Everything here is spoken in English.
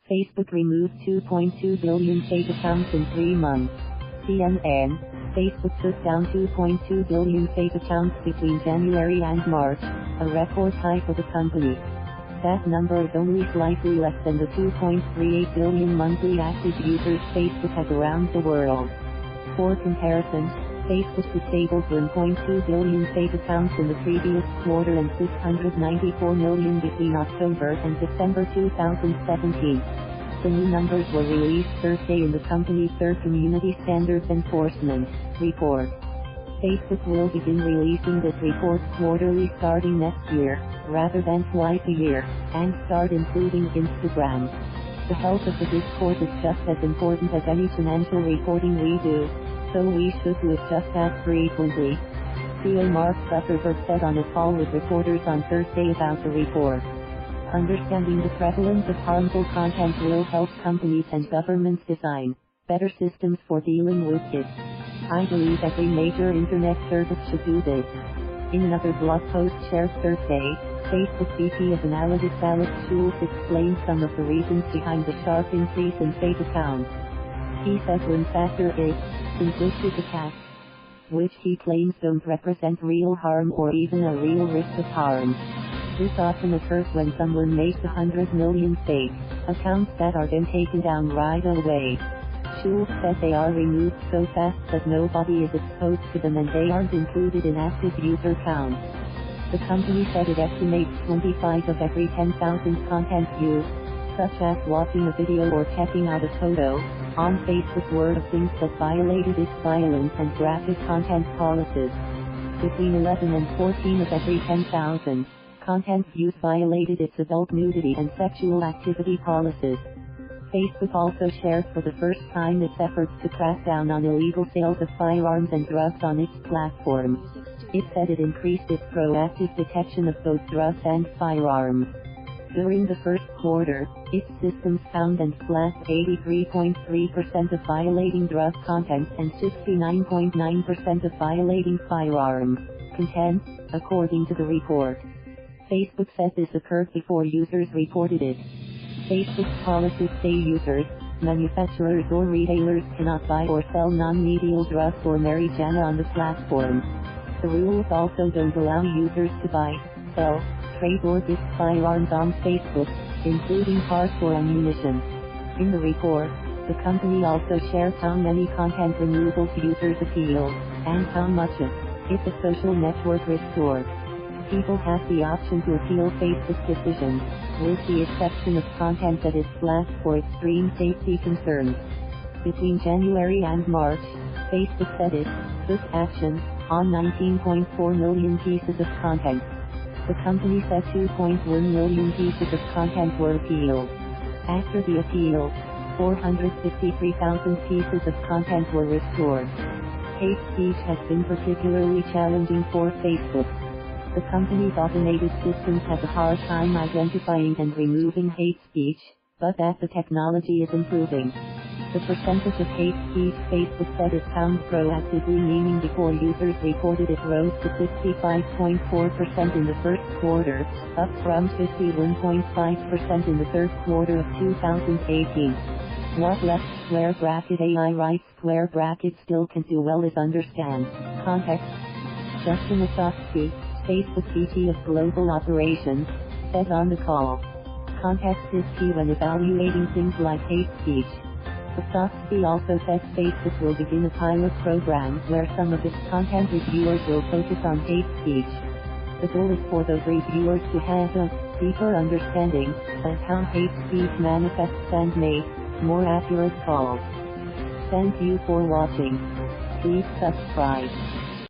Facebook removed 2.2 billion fake accounts in 3 months. CNN, Facebook took down 2.2 billion fake accounts between January and March, a record high for the company. That number is only slightly less than the 2.38 billion monthly active users Facebook has around the world. For comparison, Facebook disabled 1.2 billion fake accounts in the previous quarter and 694 million between October and December 2017. The new numbers were released Thursday in the company's third Community Standards Enforcement report. Facebook will begin releasing this report quarterly starting next year, rather than twice a year, and start including Instagram. The health of the discourse is just as important as any financial reporting we do, so we should do it just as frequently. CEO Mark Zuckerberg said on a call with reporters on Thursday about the report. Understanding the prevalence of harmful content will help companies and governments design better systems for dealing with it. I believe every major internet service should do this. In another blog post shared Thursday, Facebook VP of Analytics Alex Schultz explained some of the reasons behind the sharp increase in fake accounts. He said one factor is simplistic attacks, which he claims don't represent real harm or even a real risk of harm. This often occurs when someone makes 100 million fake accounts that are then taken down right away. Schultz said they are removed so fast that nobody is exposed to them and they aren't included in active user counts. The company said it estimates 25 of every 10,000 content views, such as watching a video or checking out a photo, on Facebook were of things that violated its violence and graphic content policies. Between 11 and 14 of every 10,000 content views violated its adult nudity and sexual activity policies. Facebook also shared for the first time its efforts to crack down on illegal sales of firearms and drugs on its platform. It said it increased its proactive detection of both drugs and firearms. During the first quarter, its systems found and flagged 83.3% of violating drug content and 69.9% of violating firearm content, according to the report. Facebook said this occurred before users reported it. Facebook's policies say users, manufacturers or retailers cannot buy or sell non-medical drugs or marijuana on the platform. The rules also don't allow users to buy, sell, trade or gift firearms on Facebook, including parts or ammunition. In the report, the company also shares how many content removals users appealed, and how much of it the social network restored. People have the option to appeal Facebook's decisions, with the exception of content that is flagged for extreme safety concerns. Between January and March, Facebook said it took action on 19.4 million pieces of content. The company said 2.1 million pieces of content were appealed. After the appeal, 453,000 pieces of content were restored. Hate speech has been particularly challenging for Facebook. The company's automated systems have a hard time identifying and removing hate speech, but that the technology is improving. The percentage of hate speech Facebook said it found proactively, meaning before users reported it, rose to 65.4% in the first quarter, up from 51.5% in the third quarter of 2018. What left square bracket AI right square bracket still can do well is understand context. Justin Osofsky, Facebook VP of Global Operations, said on the call, context is key when evaluating things like hate speech. Osofsky also said Facebook will begin a pilot program where some of its content reviewers will focus on hate speech. The goal is for those reviewers to have a deeper understanding of how hate speech manifests and make more accurate calls. Thank you for watching. Please subscribe.